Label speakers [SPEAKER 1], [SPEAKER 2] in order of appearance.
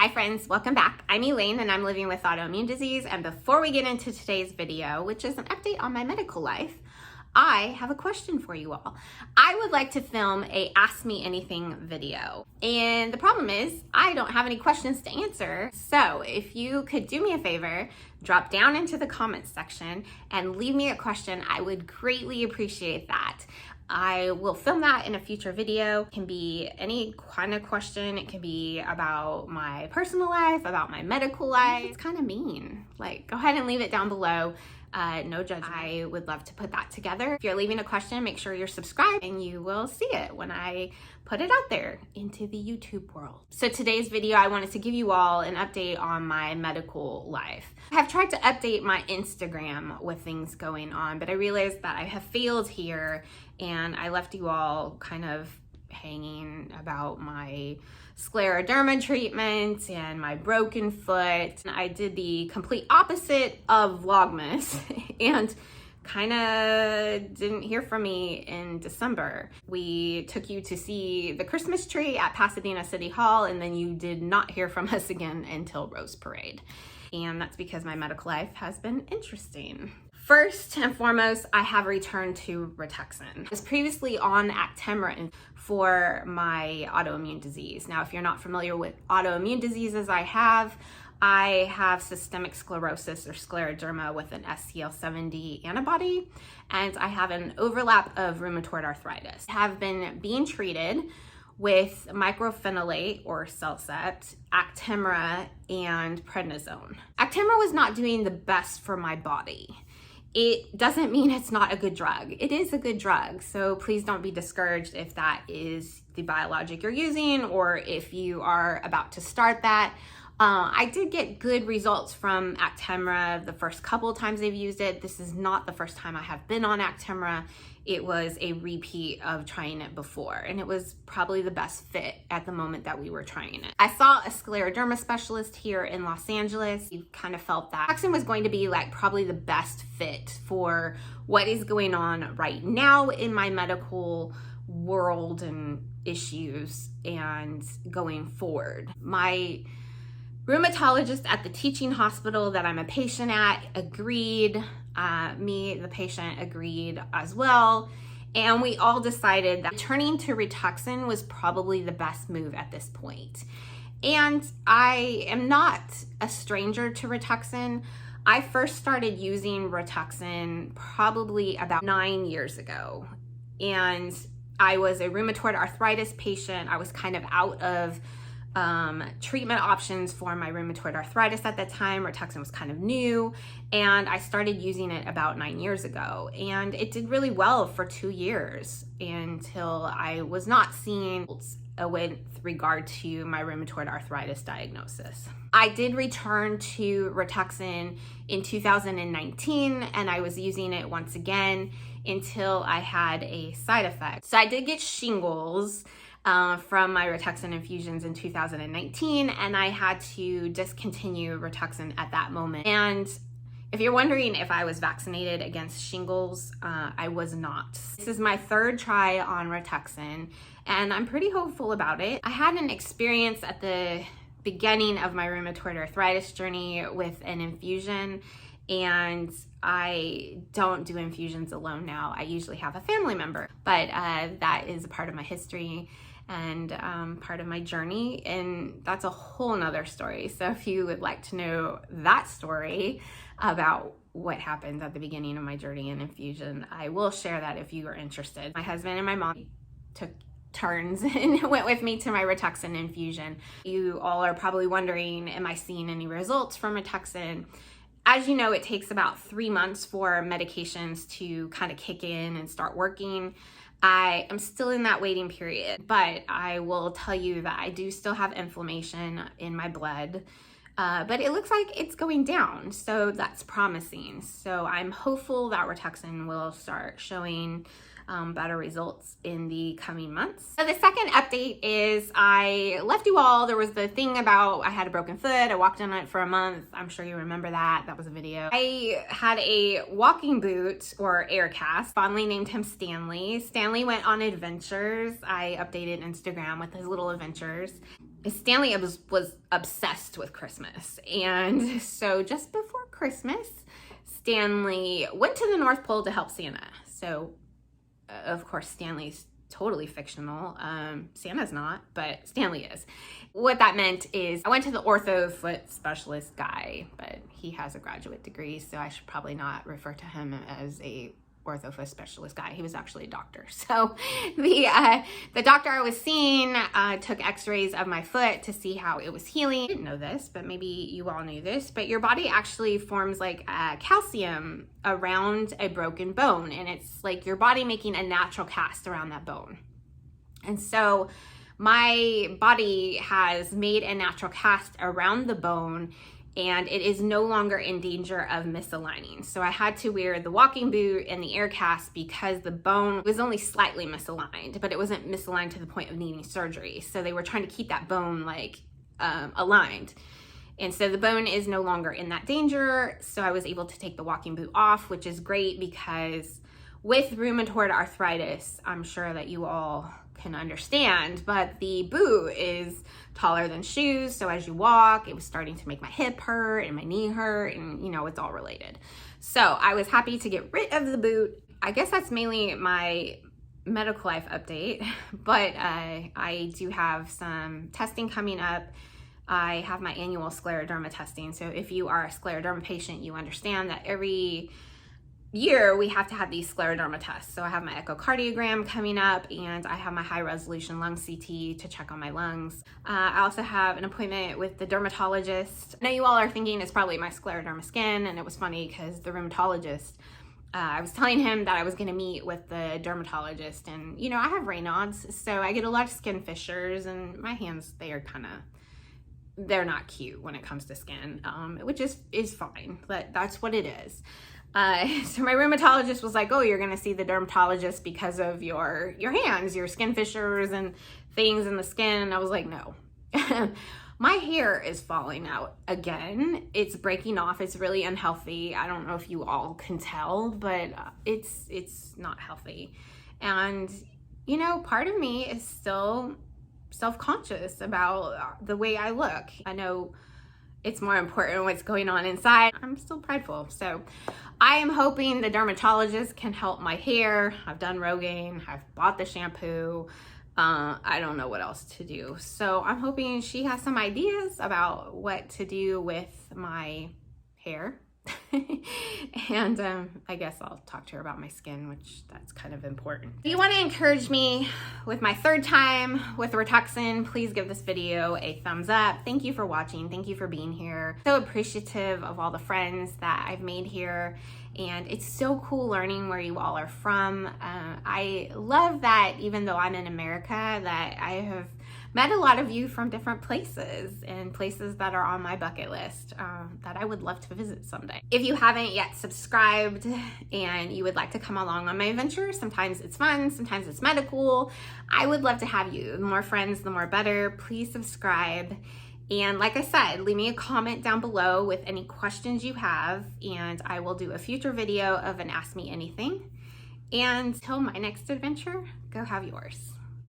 [SPEAKER 1] Hi friends, welcome back. I'm Elaine and I'm living with autoimmune disease, and before we get into today's video, which is an update on my medical life, I have a question for you all. I would like to film a Ask Me Anything video, and the problem is I don't have any questions to answer. So if you could do me a favor, drop down into the comments section and leave me a question, I would greatly appreciate that. I will film that in a future video. It can be any kind of question. It can be about my personal life, about my medical life. It's kind of mean. Like, go ahead and leave it down below. No judgment. I would love to put that together. If you're leaving a question, make sure you're subscribed and you will see it when I put it out there into the YouTube world. So today's video, I wanted to give you all an update on my medical life. I have tried to update my Instagram with things going on, but I realized that I have failed here and I left you all kind of hanging about my scleroderma treatment and my broken foot. I did the complete opposite of Vlogmas and kind of didn't hear from me in December. We took you to see the Christmas tree at Pasadena City Hall, and then you did not hear from us again until Rose Parade. And that's because my medical life has been interesting. First and foremost, I have returned to Rituxan. I was previously on Actemra for my autoimmune disease. Now, if you're not familiar with autoimmune diseases I have systemic sclerosis or scleroderma with an SCL70 antibody, and I have an overlap of rheumatoid arthritis. I have been being treated with mycophenolate or Cellcept, Actemra, and prednisone. Actemra was not doing the best for my body. It doesn't mean it's not a good drug. It is a good drug, so please don't be discouraged if that is the biologic you're using or if you are about to start that. I did get good results from Actemra the first couple of times I've used it. This is not the first time I have been on Actemra. It was a repeat of trying it before, and it was probably the best fit at the moment that we were trying it. I saw a scleroderma specialist here in Los Angeles. He kind of felt that Rituxan was going to be like probably the best fit for what is going on right now in my medical world and issues and going forward. My rheumatologist at the teaching hospital that I'm a patient at agreed. The patient, agreed as well. And we all decided that turning to Rituxan was probably the best move at this point. And I am not a stranger to Rituxan. I first started using Rituxan probably about 9 years ago. And I was a rheumatoid arthritis patient. I was kind of out of treatment options for my rheumatoid arthritis at that time. Rituxan was kind of new, and I started using it about 9 years ago, and it did really well for 2 years until I was not seeing with regard to my rheumatoid arthritis diagnosis. I did return to Rituxan in 2019, and I was using it once again until I had a side effect. So I did get shingles from my Rituxan infusions in 2019, and I had to discontinue Rituxan at that moment. And if you're wondering if I was vaccinated against shingles, I was not. This is my third try on Rituxan, and I'm pretty hopeful about it. I had an experience at the beginning of my rheumatoid arthritis journey with an infusion, and I don't do infusions alone now. I usually have a family member, but that is a part of my history and part of my journey, and that's a whole nother story. So if you would like to know that story about what happened at the beginning of my journey in infusion, I will share that if you are interested. My husband and my mom took turns and went with me to my Rituxan infusion. You all are probably wondering, am I seeing any results from Rituxan? As you know, it takes about 3 months for medications to kind of kick in and start working. I am still in that waiting period, but I will tell you that I do still have inflammation in my blood, but it looks like it's going down, so that's promising. So I'm hopeful that Rituxan will start showing better results in the coming months. So the second update is I left you all. There was the thing about I had a broken foot. I walked on it for a month. I'm sure you remember that. That was a video. I had a walking boot or air cast. Fondly named him Stanley. Stanley went on adventures. I updated Instagram with his little adventures. Stanley was obsessed with Christmas. And so just before Christmas, Stanley went to the North Pole to help Santa. So, of course, Stanley's totally fictional. Santa's not, but Stanley is. What that meant is I went to the ortho foot specialist guy, but he has a graduate degree, so I should probably not refer to him as a ortho foot specialist guy. He was actually a doctor. So the doctor I was seeing took x-rays of my foot to see how it was healing. I didn't know this, but maybe you all knew this, but your body actually forms like calcium around a broken bone, and it's like your body making a natural cast around that bone. And so my body has made a natural cast around the bone, and it is no longer in danger of misaligning. So I had to wear the walking boot and the air cast because the bone was only slightly misaligned, but it wasn't misaligned to the point of needing surgery. So they were trying to keep that bone like aligned. And so the bone is no longer in that danger. So I was able to take the walking boot off, which is great because with rheumatoid arthritis, I'm sure that you all can understand, but the boot is taller than shoes. So as you walk, it was starting to make my hip hurt and my knee hurt, and you know, it's all related. So I was happy to get rid of the boot. I guess that's mainly my medical life update, but I do have some testing coming up. I have my annual scleroderma testing. So if you are a scleroderma patient, you understand that every year we have to have these scleroderma tests. So I have my echocardiogram coming up, and I have my high resolution lung CT to check on my lungs. I also have an appointment with the dermatologist. I know you all are thinking it's probably my scleroderma skin, and it was funny because the rheumatologist, I was telling him that I was gonna meet with the dermatologist, and you know, I have Raynaud's, so I get a lot of skin fissures, and my hands, they're not cute when it comes to skin, which is fine, but that's what it is. So my rheumatologist was like, oh, you're gonna see the dermatologist because of your hands, your skin fissures and things in the skin. And I was like, no. My hair is falling out again. It's breaking off. It's really unhealthy. I don't know if you all can tell, but it's not healthy. And you know, part of me is still self-conscious about the way I look. I know it's more important what's going on inside. I'm still prideful. So I am hoping the dermatologist can help my hair. I've done Rogaine, I've bought the shampoo. I don't know what else to do. So I'm hoping she has some ideas about what to do with my hair. And I guess I'll talk to her about my skin, which that's kind of important. If you want to encourage me with my third time with Rituxan, please give this video a thumbs up. Thank you for watching. Thank you for being here. So appreciative of all the friends that I've made here, and it's so cool learning where you all are from. I love that even though I'm in America, that I have met a lot of you from different places and places that are on my bucket list that I would love to visit someday. If you haven't yet subscribed and you would like to come along on my adventure, sometimes it's fun, sometimes it's medical, I would love to have you. The more friends, the more better. Please subscribe. And like I said, leave me a comment down below with any questions you have, and I will do a future video of an Ask Me Anything. And till my next adventure, go have yours.